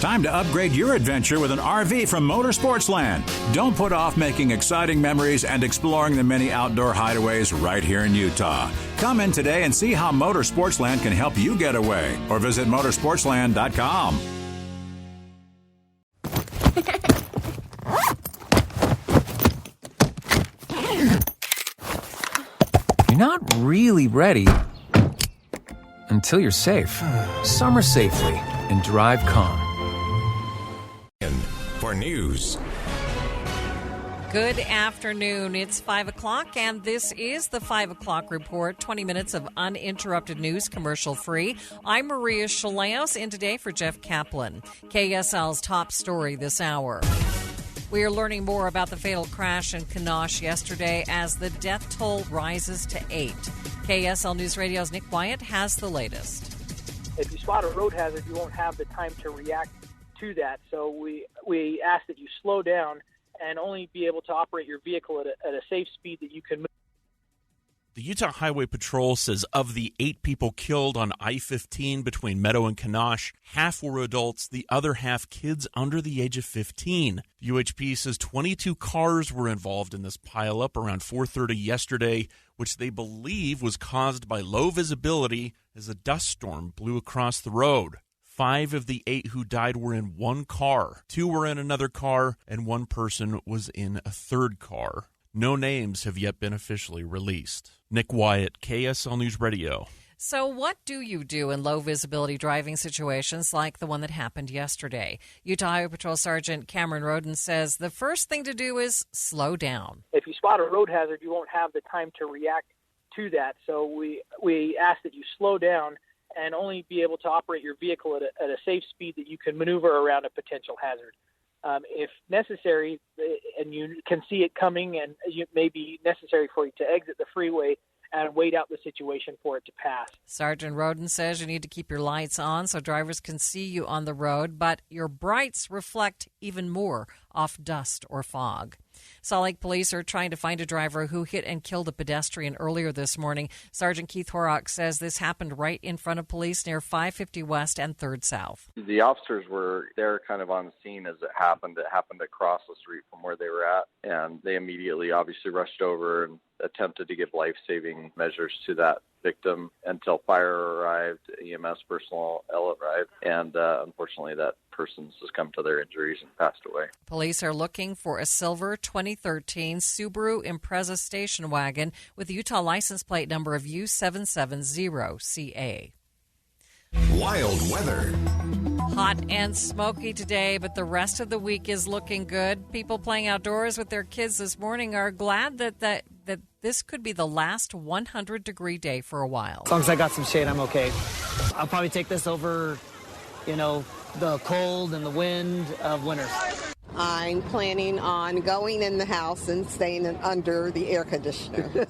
Time to upgrade your adventure with an RV from Motorsportsland. Don't put off making exciting memories and exploring the many outdoor hideaways right here in Utah. Come in today and see how Motorsportsland can help you get away, or visit motorsportsland.com. You're not really ready until you're safe. Summer safely and drive calm. For news. Good afternoon. It's 5 o'clock, and this is the 5 o'clock report. 20 minutes of uninterrupted news, commercial-free. I'm Maria Chaleos, in today for Jeff Kaplan. KSL's top story this hour. We are learning more about the fatal crash in Kanosh yesterday as the death toll rises to 8. KSL News Radio's Nick Wyatt has the latest. If you spot a road hazard, you won't have the time to react to that. So we ask that you slow down and only be able to operate your vehicle at a safe speed that you can move. The Utah Highway Patrol says of the 8 people killed on I-15 between Meadow and Kanosh, half were adults, the other half kids under the age of 15. The UHP says 22 cars were involved in this pileup around 4:30 yesterday, which they believe was caused by low visibility as a dust storm blew across the road. 5 of the 8 who died were in one car. 2 were in another car, and 1 person was in a third car. No names have yet been officially released. Nick Wyatt, KSL News Radio. So what do you do in low-visibility driving situations like the one that happened yesterday? Utah Highway Patrol Sergeant Cameron Roden says the first thing to do is slow down. If you spot a road hazard, you won't have the time to react to that. So we ask that you slow down and only be able to operate your vehicle at a safe speed that you can maneuver around a potential hazard. If necessary, and you can see it coming, and it may be necessary for you to exit the freeway and wait out the situation for it to pass. Sergeant Roden says you need to keep your lights on so drivers can see you on the road, but your brights reflect even more off dust or fog. Salt Lake police are trying to find a driver who hit and killed a pedestrian earlier this morning. Sergeant Keith Horrock says this happened right in front of police near 550 West and 3rd South. The officers were there kind of on scene as it happened. It happened across the street from where they were at, and they immediately obviously rushed over and attempted to give life-saving measures to that victim until fire arrived, EMS personnel arrived, and unfortunately that person succumbed to their injuries and passed away. Police are looking for a silver 2013 Subaru Impreza station wagon with the Utah license plate number of U770CA. Wild weather. Hot and smoky today, but the rest of the week is looking good. People playing outdoors with their kids this morning are glad that this could be the last 100-degree day for a while. As long as I got some shade, I'm okay. I'll probably take this over, the cold and the wind of winter. I'm planning on going in the house and staying under the air conditioner.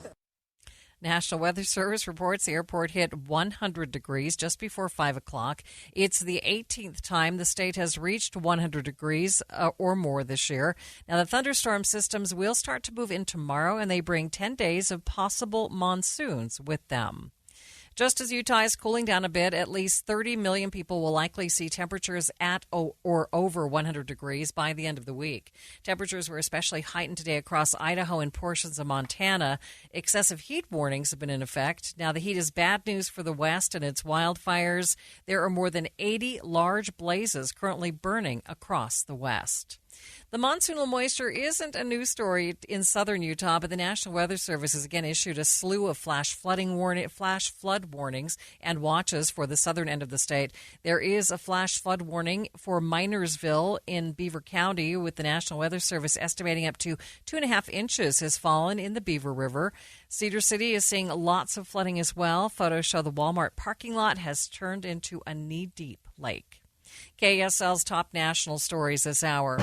National Weather Service reports the airport hit 100 degrees just before 5 o'clock. It's the 18th time the state has reached 100 degrees or more this year. Now, the thunderstorm systems will start to move in tomorrow, and they bring 10 days of possible monsoons with them. Just as Utah is cooling down a bit, at least 30 million people will likely see temperatures at or over 100 degrees by the end of the week. Temperatures were especially heightened today across Idaho and portions of Montana. Excessive heat warnings have been in effect. Now, the heat is bad news for the West and its wildfires. There are more than 80 large blazes currently burning across the West. The monsoonal moisture isn't a new story in southern Utah, but the National Weather Service has again issued a slew of flash flood warnings and watches for the southern end of the state. There is a flash flood warning for Minersville in Beaver County, with the National Weather Service estimating up to 2.5 inches has fallen in the Beaver River. Cedar City is seeing lots of flooding as well. Photos show the Walmart parking lot has turned into a knee-deep lake. KSL's top national stories this hour.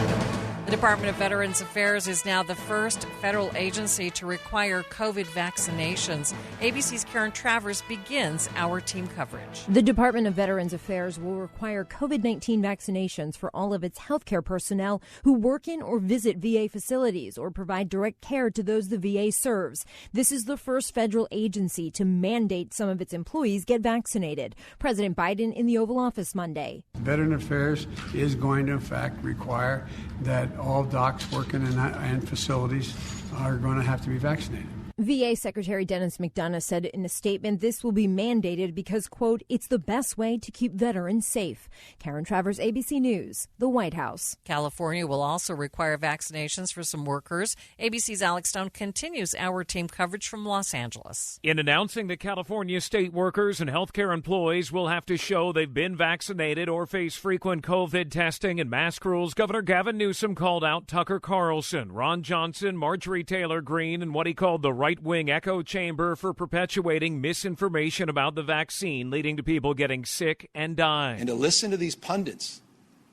The Department of Veterans Affairs is now the first federal agency to require COVID vaccinations. ABC's Karen Travers begins our team coverage. The Department of Veterans Affairs will require COVID-19 vaccinations for all of its healthcare personnel who work in or visit VA facilities or provide direct care to those the VA serves. This is the first federal agency to mandate some of its employees get vaccinated. President Biden in the Oval Office Monday. Veteran Affairs is going to, in fact, require that all docs working in facilities are going to have to be vaccinated. VA Secretary Dennis McDonough said in a statement this will be mandated because, quote, it's the best way to keep veterans safe. Karen Travers, ABC News, the White House. California will also require vaccinations for some workers. ABC's Alex Stone continues our team coverage from Los Angeles. In announcing that California state workers and healthcare employees will have to show they've been vaccinated or face frequent COVID testing and mask rules, Governor Gavin Newsom called out Tucker Carlson, Ron Johnson, Marjorie Taylor Greene, and what he called the right-wing echo chamber for perpetuating misinformation about the vaccine, leading to people getting sick and dying. And to listen to these pundits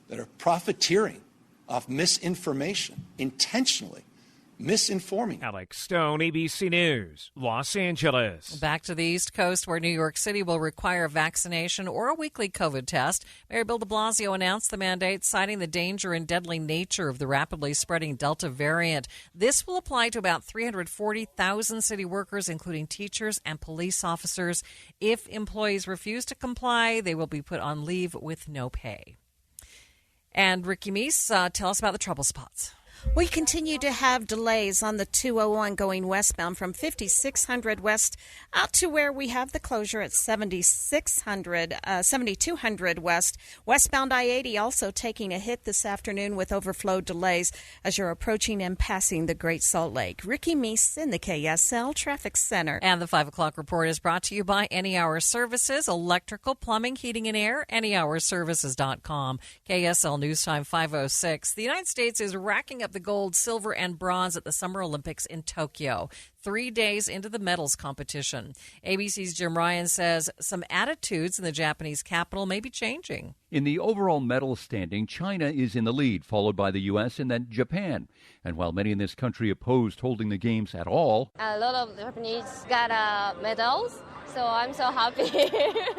that are profiteering off misinformation, intentionally misinforming. Alex Stone, ABC News, Los Angeles. Back to the East Coast, where New York City will require vaccination or a weekly COVID test. Mayor Bill de Blasio announced the mandate, citing the danger and deadly nature of the rapidly spreading Delta variant. This will apply to about 340,000 city workers, including teachers and police officers. If employees refuse to comply, they will be put on leave with no pay. And Ricky Meese, tell us about the trouble spots. We continue to have delays on the 201 going westbound from 5600 west out to where we have the closure at 7200 west. Westbound I-80 also taking a hit this afternoon with overflow delays as you're approaching and passing the Great Salt Lake. Ricky Meese in the KSL Traffic Center. And the 5 o'clock report is brought to you by Any Hour Services, electrical, plumbing, heating, and air, anyhourservices.com. KSL News Time 5:06. The United States is racking up the gold, silver, and bronze at the Summer Olympics in Tokyo, 3 days into the medals competition. ABC's Jim Ryan says some attitudes in the Japanese capital may be changing. In the overall medal standing, China is in the lead, followed by the U.S. and then Japan. And while many in this country opposed holding the games at all, a lot of Japanese got medals. So I'm so happy.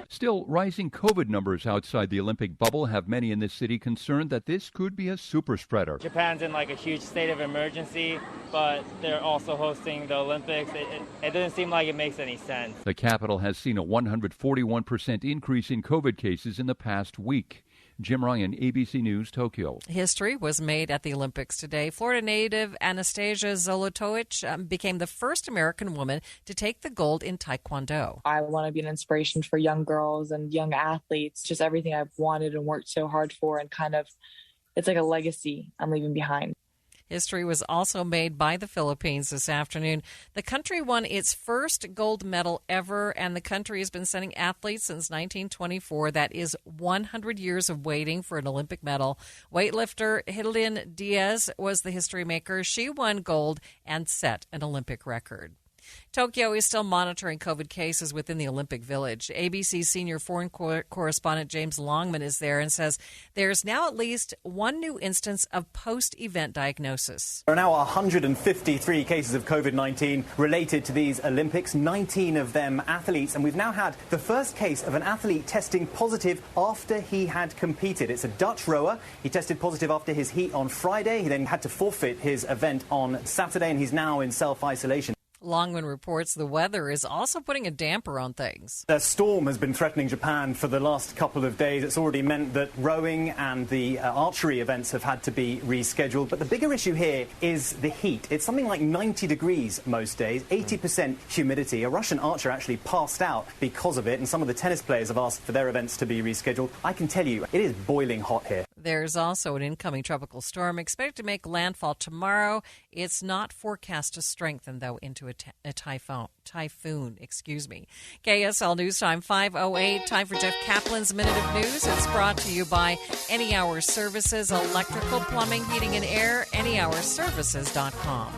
Still, rising COVID numbers outside the Olympic bubble have many in this city concerned that this could be a super spreader. Japan's in like a huge state of emergency, but they're also hosting the Olympics. It doesn't seem like it makes any sense. The capital has seen a 141% increase in COVID cases in the past week. Jim Ryan, ABC News, Tokyo. History was made at the Olympics today. Florida native Anastasia Zolotovich became the first American woman to take the gold in Taekwondo. I want to be an inspiration for young girls and young athletes, just everything I've wanted and worked so hard for, and kind of it's like a legacy I'm leaving behind. History was also made by the Philippines this afternoon. The country won its first gold medal ever, and the country has been sending athletes since 1924. That is 100 years of waiting for an Olympic medal. Weightlifter Hidilyn Diaz was the history maker. She won gold and set an Olympic record. Tokyo is still monitoring COVID cases within the Olympic Village. ABC's senior foreign correspondent James Longman is there and says there's now at least one new instance of post-event diagnosis. There are now 153 cases of COVID-19 related to these Olympics, 19 of them athletes, and we've now had the first case of an athlete testing positive after he had competed. It's a Dutch rower. He tested positive after his heat on Friday. He then had to forfeit his event on Saturday, and he's now in self-isolation. Longman reports the weather is also putting a damper on things. A storm has been threatening Japan for the last couple of days. It's already meant that rowing and the archery events have had to be rescheduled. But the bigger issue here is the heat. It's something like 90 degrees most days, 80% humidity. A Russian archer actually passed out because of it, and some of the tennis players have asked for their events to be rescheduled. I can tell you, it is boiling hot here. There's also an incoming tropical storm expected to make landfall tomorrow. It's not forecast to strengthen, though, into a typhoon. KSL News Time 5:08. Time for Jeff Kaplan's Minute of News. It's brought to you by Any Hour Services, electrical, plumbing, heating, and air. anyhourservices.com.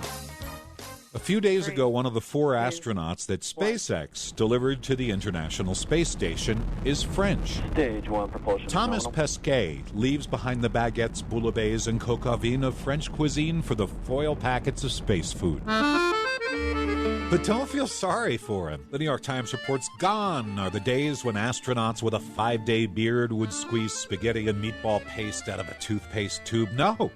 A few days ago, one of the 4 astronauts that SpaceX delivered to the International Space Station is French. Stage 1 propulsion. Thomas Pesquet leaves behind the baguettes, bouillabaisse, and coq au vin of French cuisine for the foil packets of space food. But don't feel sorry for him. The New York Times reports gone are the days when astronauts with a 5-day beard would squeeze spaghetti and meatball paste out of a toothpaste tube. No,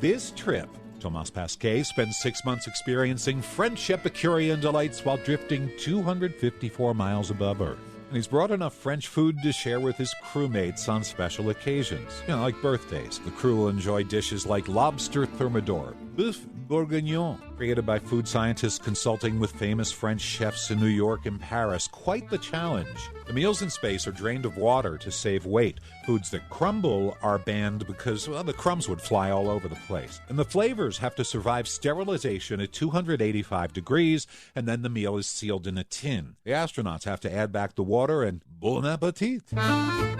this trip, Thomas Pesquet spends 6 months experiencing French Epicurean delights while drifting 254 miles above Earth. And he's brought enough French food to share with his crewmates on special occasions. Like birthdays. The crew will enjoy dishes like lobster thermidor, boeuf bourguignon, created by food scientists consulting with famous French chefs in New York and Paris. Quite the challenge. The meals in space are drained of water to save weight. Foods that crumble are banned because, the crumbs would fly all over the place. And the flavors have to survive sterilization at 285 degrees, and then the meal is sealed in a tin. The astronauts have to add back the water, and bon appetit.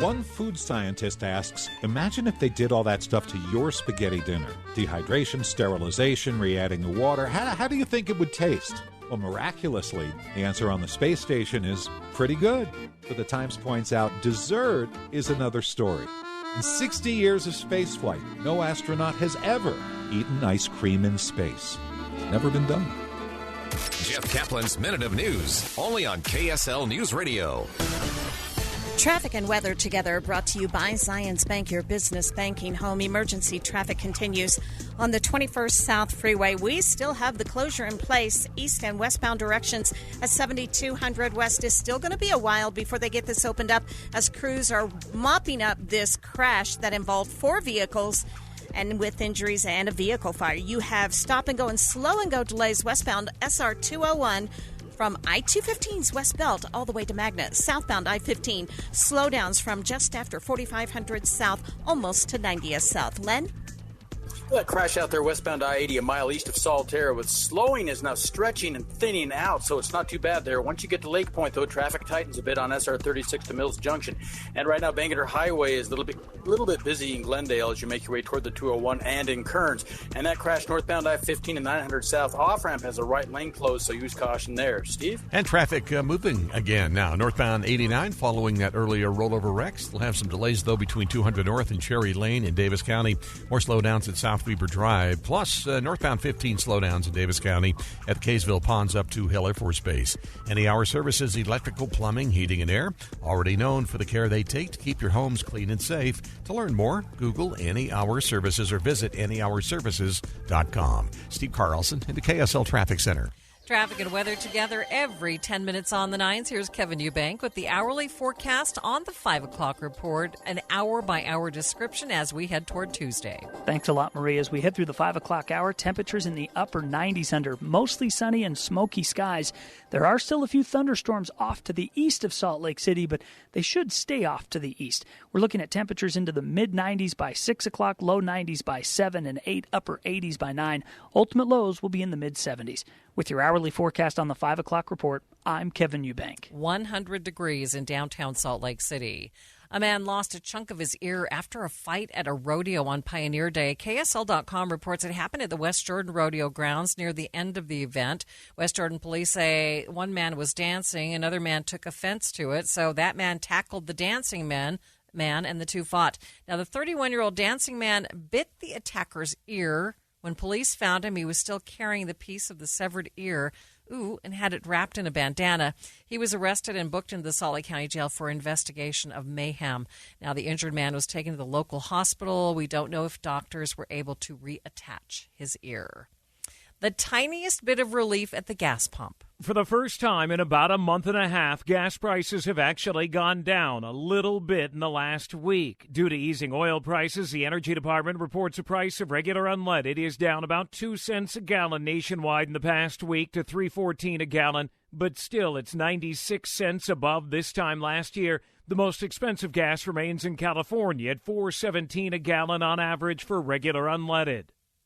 One food scientist asks, imagine if they did all that stuff to your spaghetti dinner. Dehydration, sterilization, re-adding the water. How do you think it would taste? Well, miraculously, the answer on the space station is pretty good. But the Times points out dessert is another story. In 60 years of spaceflight, no astronaut has ever eaten ice cream in space. Never been done. Jeff Kaplan's Minute of News, only on KSL News Radio. Traffic and weather together, brought to you by Zions Bank, your business banking home. Emergency traffic continues on the 21st South Freeway. We still have the closure in place. East and westbound directions at 7200 West is still going to be a while before they get this opened up, as crews are mopping up this crash that involved 4 vehicles and with injuries and a vehicle fire. You have stop and go and slow and go delays westbound SR 201 from I-215's West Belt all the way to Magna. Southbound I-15, slowdowns from just after 4500 South, almost to 90th South. Len? That crash out there westbound I-80 a mile east of Solitaire with slowing is now stretching and thinning out, so it's not too bad there. Once you get to Lake Point, though, traffic tightens a bit on SR 36 to Mills Junction. And right now, Bangerter Highway is a little bit busy in Glendale as you make your way toward the 201 and in Kearns. And that crash northbound I-15 and 900 South off-ramp has a right lane closed, so use caution there. Steve? And traffic moving again now. Northbound 89 following that earlier rollover wreck. Still have some delays, though, between 200 North and Cherry Lane in Davis County. More slowdowns at South Weber Drive. Plus, northbound 15 slowdowns in Davis County at the Kaysville Ponds up to Hill Air Force Base. Any Hour Services, electrical, plumbing, heating, and air. Already known for the care they take to keep your homes clean and safe. To learn more, Google Any Hour Services or visit anyhourservices.com. Steve Carlson in the KSL Traffic Center. Traffic and weather together every 10 minutes on the 9s. Here's Kevin Eubank with the hourly forecast on the 5 o'clock report, an hour-by-hour description as we head toward Tuesday. Thanks a lot, Marie. As we head through the 5 o'clock hour, temperatures in the upper 90s under mostly sunny and smoky skies. There are still a few thunderstorms off to the east of Salt Lake City, but they should stay off to the east. We're looking at temperatures into the mid-90s by 6 o'clock, low 90s by 7, and 8, upper 80s by 9. Ultimate lows will be in the mid-70s. With your hourly forecast on the 5 o'clock report, I'm Kevin Eubank. 100 degrees in downtown Salt Lake City. A man lost a chunk of his ear after a fight at a rodeo on Pioneer Day. KSL.com reports it happened at the West Jordan Rodeo grounds near the end of the event. West Jordan police say one man was dancing, another man took offense to it, so that man tackled the dancing man, and the two fought. Now, the 31-year-old dancing man bit the attacker's ear. When police found him, he was still carrying the piece of the severed ear, and had it wrapped in a bandana. He was arrested and booked into the Salt Lake County Jail for investigation of mayhem. Now, the injured man was taken to the local hospital. We don't know if doctors were able to reattach his ear. The tiniest bit of relief at the gas pump. For the first time in about a month and a half, gas prices have actually gone down a little bit in the last week. Due to easing oil prices, the Energy Department reports the price of regular unleaded is down about 2 cents a gallon nationwide in the past week to $3.14 a gallon, but still it's 96 cents above this time last year. The most expensive gas remains in California at $4.17 a gallon on average for regular unleaded.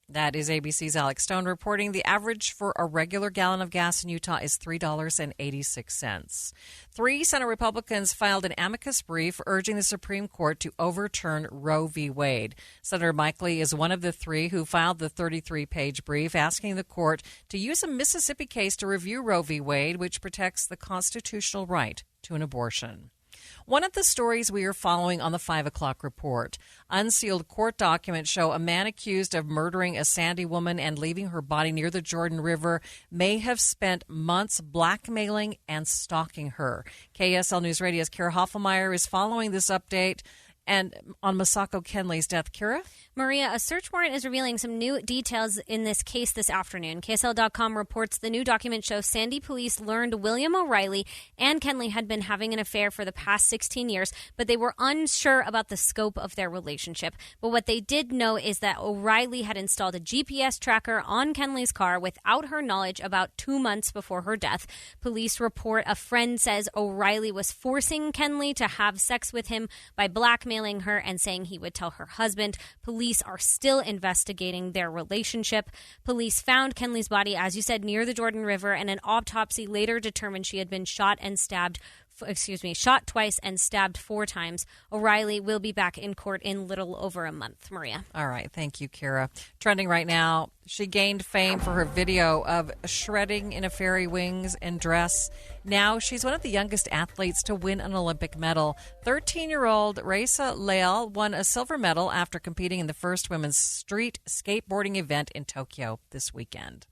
That is ABC's Alex Stone reporting the average for a regular gallon of gas in Utah is $3.86. 3 Senate Republicans filed an amicus brief urging the Supreme Court to overturn Roe v. Wade. Senator Mike Lee is one of the 3 who filed the 33-page brief asking the court to use a Mississippi case to review Roe v. Wade, which protects the constitutional right to an abortion. One of the stories we are following on the 5 o'clock report. Unsealed court documents show a man accused of murdering a Sandy woman and leaving her body near the Jordan River may have spent months blackmailing and stalking her. KSL News Radio's Kara Hoffelmeyer is following this update and on Masako Kenley's death. Kara? Maria, a search warrant is revealing some new details in this case this afternoon. KSL.com reports the new document shows Sandy police learned William O'Reilly and Kenley had been having an affair for the past 16 years, but they were unsure about the scope of their relationship. But what they did know is that O'Reilly had installed a GPS tracker on Kenley's car without her knowledge about 2 months before her death. Police report a friend says O'Reilly was forcing Kenley to have sex with him by blackmailing her and saying he would tell her husband. Police are still investigating their relationship. Police found Kenley's body, as you said, near the Jordan River, and an autopsy later determined she had been shot twice and stabbed 4 times. O'Reilly will be back in court in little over a month. Maria. All right. Thank you, Kara. Trending right now, she gained fame for her video of shredding in a fairy wings and dress. Now she's one of the youngest athletes to win an Olympic medal. 13-year-old Raisa Leal won a silver medal after competing in the first women's street skateboarding event in Tokyo this weekend.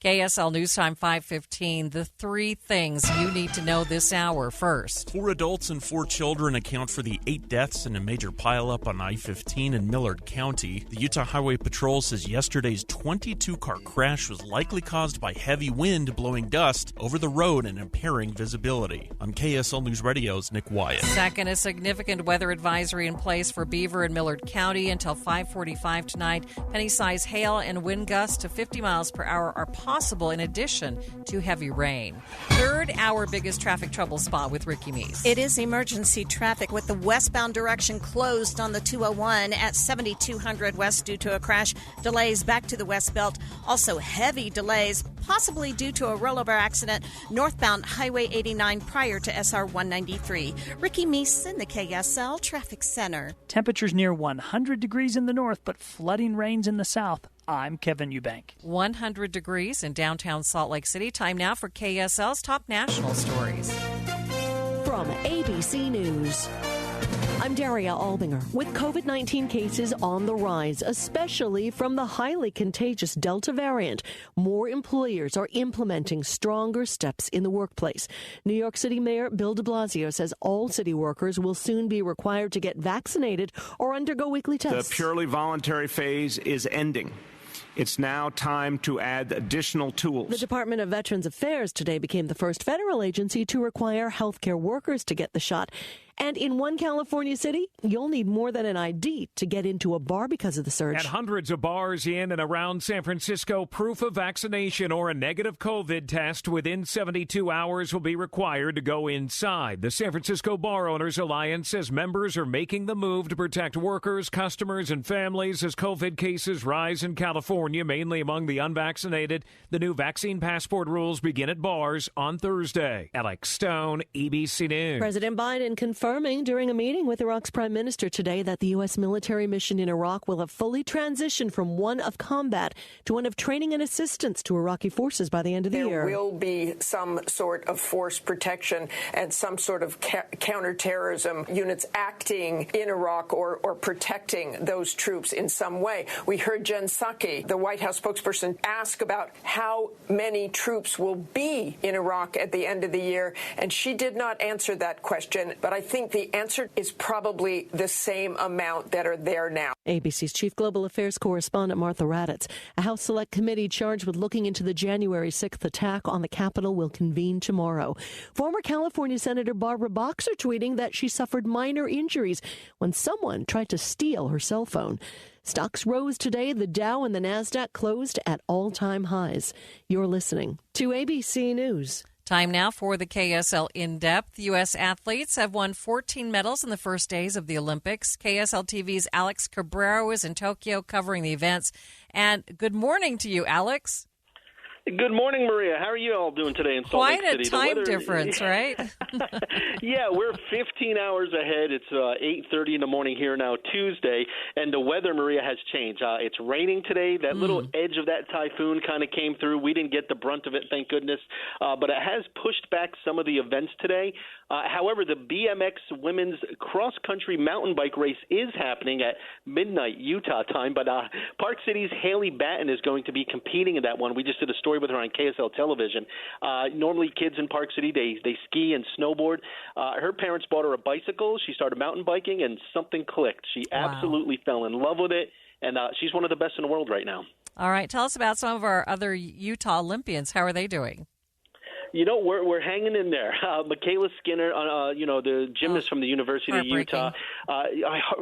KSL News Time 5:15. The 3 things you need to know this hour. First, 4 adults and 4 children account for the 8 deaths in a major pileup on I-15 in Millard County. The Utah Highway Patrol says yesterday's 22-car crash was likely caused by heavy wind blowing dust over the road and impairing visibility. On KSL News Radio's Nick Wyatt. Second, a significant weather advisory in place for Beaver and Millard County until 5:45 tonight. Penny-size hail and wind gusts to 50 miles per hour are possible in addition to heavy rain. Third, our biggest traffic trouble spot with Ricky Meese. It is emergency traffic with the westbound direction closed on the 201 at 7200 west due to a crash. Delays back to the West Belt. Also heavy delays, possibly due to a rollover accident northbound Highway 89 prior to SR 193. Ricky Meese in the KSL Traffic Center. Temperatures near 100 degrees in the north, but flooding rains in the south. I'm Kevin Eubank. 100 degrees in downtown Salt Lake City. Time now for KSL's top national stories. From ABC News, I'm Daria Albinger. With COVID-19 cases on the rise, especially from the highly contagious Delta variant, more employers are implementing stronger steps in the workplace. New York City Mayor Bill de Blasio says all city workers will soon be required to get vaccinated or undergo weekly tests. The purely voluntary phase is ending. It's now time to add additional tools. The Department of Veterans Affairs today became the first federal agency to require healthcare workers to get the shot. And in one California city, you'll need more than an ID to get into a bar because of the surge. At hundreds of bars in and around San Francisco, proof of vaccination or a negative COVID test within 72 hours will be required to go inside. The San Francisco Bar Owners Alliance says members are making the move to protect workers, customers, and families as COVID cases rise in California, mainly among the unvaccinated. The new vaccine passport rules begin at bars on Thursday. Alex Stone, ABC News. President Biden confirming during a meeting with Iraq's prime minister today that the U.S. military mission in Iraq will have fully transitioned from one of combat to one of training and assistance to Iraqi forces by the end of the year. There will be some sort of force protection and some sort of counterterrorism units acting in Iraq or protecting those troops in some way. We heard Jen Psaki, the White House spokesperson, ask about how many troops will be in Iraq at the end of the year, and she did not answer that question, but I think the answer is probably the same amount that are there now. ABC's chief global affairs correspondent Martha Raddatz. A House Select Committee charged with looking into the January 6th attack on the Capitol will convene tomorrow. Former California Senator Barbara Boxer tweeting that she suffered minor injuries when someone tried to steal her cell phone. Stocks rose today. The Dow and the Nasdaq closed at all-time highs. You're listening to ABC News. Time now for the KSL In-Depth. U.S. athletes have won 14 medals in the first days of the Olympics. KSL TV's Alex Cabrera is in Tokyo covering the events. And good morning to you, Alex. Good morning, Maria. How are you all doing today in Salt Lake City? Quite a time difference, right? Yeah, we're 15 hours ahead. It's 8:30 in the morning here now, Tuesday, and the weather, Maria, has changed. It's raining today. That little edge of that typhoon kind of came through. We didn't get the brunt of it, thank goodness, but it has pushed back some of the events today. However, the BMX women's cross-country mountain bike race is happening at midnight Utah time, but Park City's Haley Batten is going to be competing in that one. We just did a story with her on KSL television. Normally kids in Park City, they ski and snowboard. Her parents bought her a bicycle. She started mountain biking, and something clicked. She absolutely fell in love with it, and she's one of the best in the world right now. All right. Tell us about some of our other Utah Olympians. How are they doing? You know, we're hanging in there. Michaela Skinner, the gymnast from the University of Utah,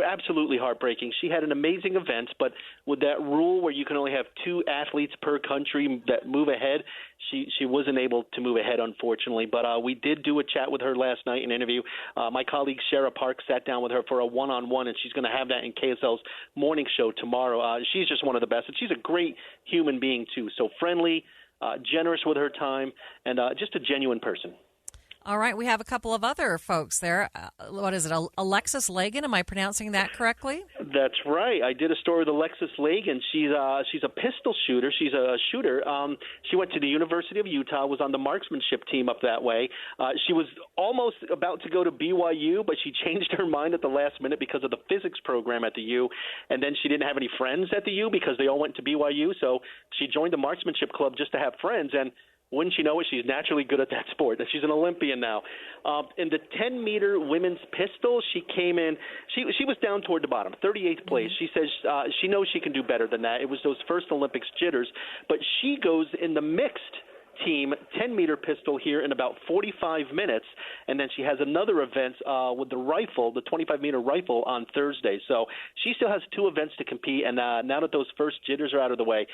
absolutely heartbreaking. She had an amazing event, but with that rule where you can only have 2 athletes per country that move ahead, she wasn't able to move ahead, unfortunately. But we did do a chat with her last night, an interview. My colleague Shara Park sat down with her for a one-on-one, and she's going to have that in KSL's morning show tomorrow. She's just one of the best, and she's a great human being, too. So friendly, generous with her time, and just a genuine person. All right, we have a couple of other folks there. What is it, Alexis Lagan? Am I pronouncing that correctly? That's right. I did a story with Alexis Lagan. She's a pistol shooter. She's a shooter. She went to the University of Utah, was on the marksmanship team up that way. She was almost about to go to BYU, but she changed her mind at the last minute because of the physics program at the U, and then she didn't have any friends at the U because they all went to BYU, so she joined the marksmanship club just to have friends, and wouldn't you know it, she's naturally good at that sport. She's an Olympian now. In the 10-meter women's pistol, she came in. She was down toward the bottom, 38th place. She says she knows she can do better than that. It was those first Olympics jitters. But she goes in the mixed team 10-meter pistol here in about 45 minutes, and then she has another event with the rifle, the 25-meter rifle, on Thursday. So she still has 2 events to compete, and now that those first jitters are out of the way,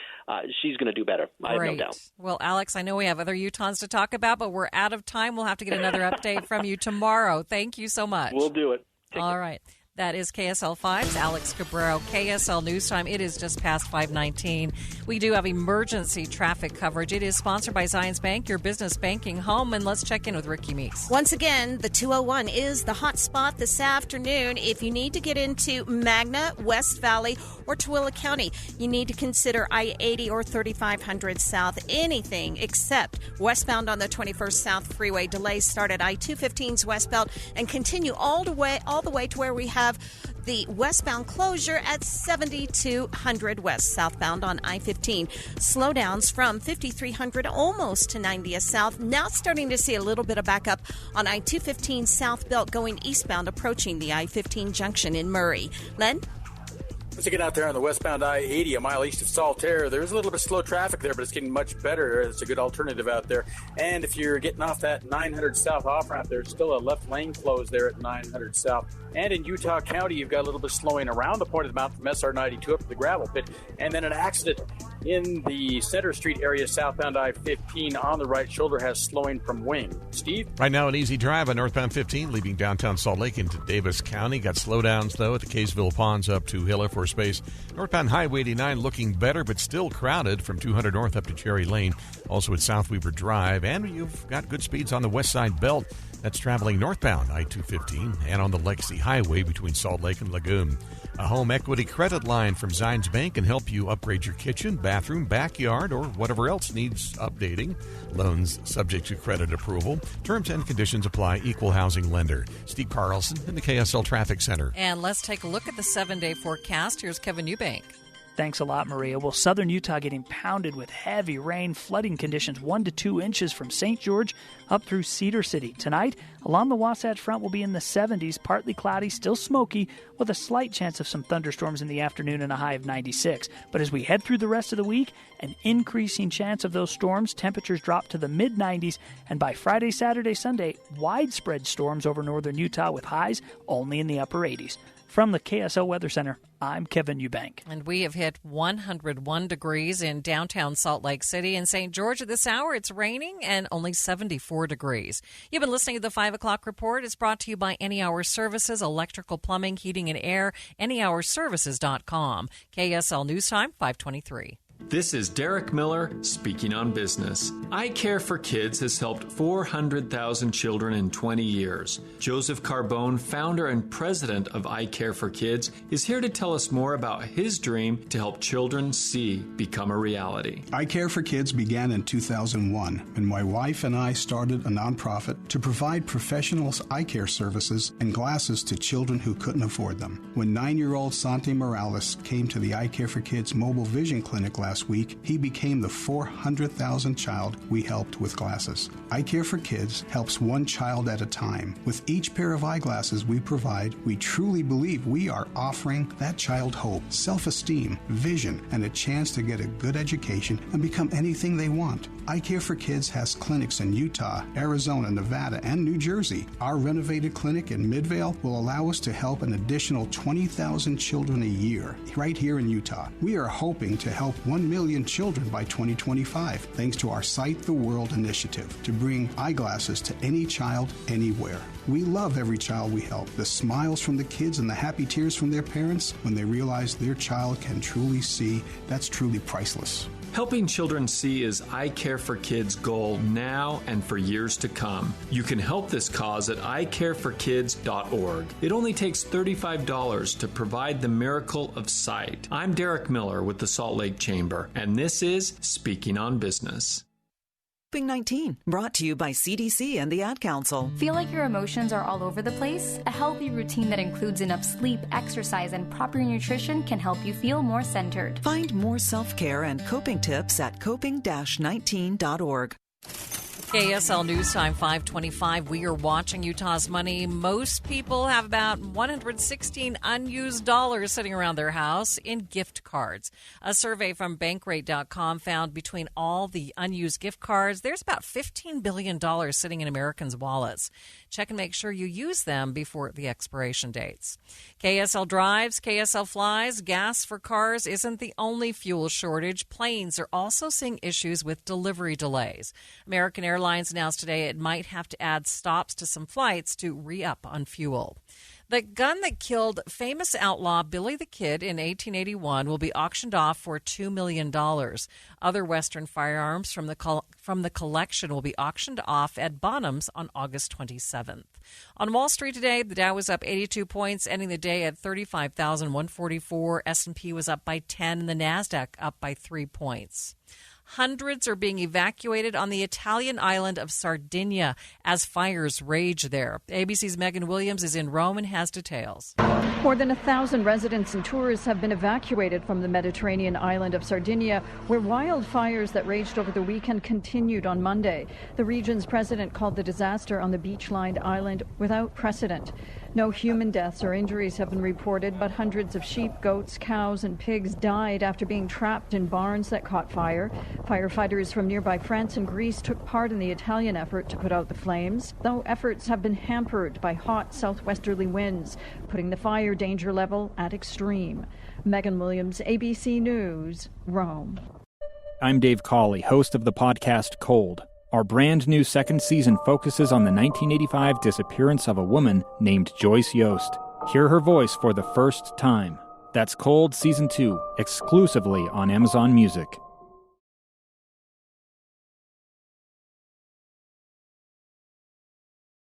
she's going to do better. I have no doubt. Well, Alex, I know we have other Utahns to talk about, but we're out of time. We'll have to get another update from you tomorrow. Thank you so much. We'll do it. All right. That is KSL 5's Alex Cabrera. KSL News Time. It is just past 5:19. We do have emergency traffic coverage. It is sponsored by Zions Bank, your business banking home. And let's check in with Ricky Meeks. Once again, the 201 is the hot spot this afternoon. If you need to get into Magna, West Valley, or Tooele County, you need to consider I-80 or 3500 South. Anything except westbound on the 21st South Freeway. Delays start at I-215's westbound and continue all the way to where we have the westbound closure at 7200 West, southbound on I-15. Slowdowns from 5300 almost to 90th South. Now starting to see a little bit of backup on I-215 southbound going eastbound, approaching the I-15 junction in Murray. Len? Once you get out there on the westbound I-80, a mile east of Saltaire, there's a little bit of slow traffic there, but it's getting much better. It's a good alternative out there. And if you're getting off that 900 South off-ramp, there's still a left lane closed there at 900 South. And in Utah County, you've got a little bit of slowing around the point of the mountain from SR-92 up to the gravel pit. And then an accident in the Center Street area, southbound I-15 on the right shoulder has slowing from Wing. Steve? Right now, an easy drive on northbound 15, leaving downtown Salt Lake into Davis County. Got slowdowns, though, at the Kaysville Ponds up to Hiller for space. Northbound Highway 89 looking better, but still crowded from 200 north up to Cherry Lane. Also at South Weaver Drive. And you've got good speeds on the west side belt. That's traveling northbound I-215 and on the Lexi Highway between Salt Lake and Lagoon. A home equity credit line from Zions Bank can help you upgrade your kitchen, bathroom, backyard, or whatever else needs updating. Loans subject to credit approval. Terms and conditions apply. Equal housing lender. Steve Carlson in the KSL Traffic Center. And let's take a look at the 7-day forecast. Here's Kevin Eubank. Thanks a lot, Maria. Well, southern Utah getting pounded with heavy rain, flooding conditions 1 to 2 inches from St. George up through Cedar City. Tonight, along the Wasatch Front will be in the 70s, partly cloudy, still smoky, with a slight chance of some thunderstorms in the afternoon and a high of 96. But as we head through the rest of the week, an increasing chance of those storms. Temperatures drop to the mid-90s, and by Friday, Saturday, Sunday, widespread storms over northern Utah with highs only in the upper 80s. From the KSL Weather Center, I'm Kevin Eubank. And we have hit 101 degrees in downtown Salt Lake City. In St. George at this hour, it's raining and only 74 degrees. You've been listening to the 5 o'clock report. It's brought to you by Any Hour Services, electrical, plumbing, heating, and air, anyhourservices.com. KSL News Time, 5:23. This is Derek Miller speaking on business. I Care for Kids has helped 400,000 children in 20 years. Joseph Carbone, founder and president of I Care for Kids, is here to tell us more about his dream to help children see become a reality. I Care for Kids began in 2001, and my wife and I started a nonprofit to provide professional eye care services and glasses to children who couldn't afford them. When 9-year-old Santi Morales came to the I Care for Kids mobile vision clinic last week, he became the 400,000th child we helped with glasses. I Care for Kids helps one child at a time. With each pair of eyeglasses we provide, we truly believe we are offering that child hope, self-esteem, vision, and a chance to get a good education and become anything they want. I Care for Kids has clinics in Utah, Arizona, Nevada, and New Jersey. Our renovated clinic in Midvale will allow us to help an additional 20,000 children a year right here in Utah. We are hoping to help 1 million children by 2025, thanks to our Sight the World initiative to bring eyeglasses to any child, anywhere. We love every child we help. The smiles from the kids and the happy tears from their parents when they realize their child can truly see, that's truly priceless. Helping children see is I Care for Kids' goal now and for years to come. You can help this cause at icareforkids.org. It only takes $35 to provide the miracle of sight. I'm Derek Miller with the Salt Lake Chamber, and this is Speaking on Business. COVID-19, brought to you by CDC and the Ad Council. Feel like your emotions are all over the place? A healthy routine that includes enough sleep, exercise, and proper nutrition can help you feel more centered. Find more self-care and coping tips at coping-19.org. KSL News Time, 5:25. We are watching Utah's money. Most people have about $116 unused dollars sitting around their house in gift cards. A survey from Bankrate.com found between all the unused gift cards, there's about $15 billion sitting in Americans' wallets. Check and make sure you use them before the expiration dates. KSL drives, KSL flies. Gas for cars isn't the only fuel shortage. Planes are also seeing issues with delivery delays. American Airlines announced today it might have to add stops to some flights to re-up on fuel. The gun that killed famous outlaw Billy the Kid in 1881 will be auctioned off for $2 million. Other Western firearms from the collection will be auctioned off at Bonham's on August 27th. On Wall Street today, the Dow was up 82 points, ending the day at 35,144. S&P was up by 10, and the NASDAQ up by 3 points. Hundreds are being evacuated on the Italian island of Sardinia as fires rage there. ABC's Megan Williams is in Rome and has details. More than 1,000 residents and tourists have been evacuated from the Mediterranean island of Sardinia, where wildfires that raged over the weekend continued on Monday. The region's president called the disaster on the beach-lined island without precedent. No human deaths or injuries have been reported, but hundreds of sheep, goats, cows, and pigs died after being trapped in barns that caught fire. Firefighters from nearby France and Greece took part in the Italian effort to put out the flames, though efforts have been hampered by hot southwesterly winds, putting the fire danger level at extreme. Megan Williams, ABC News, Rome. I'm Dave Cawley, host of the podcast Cold. Our brand new second season focuses on the 1985 disappearance of a woman named Joyce Yost. Hear her voice for the first time. That's Cold Season 2, exclusively on Amazon Music.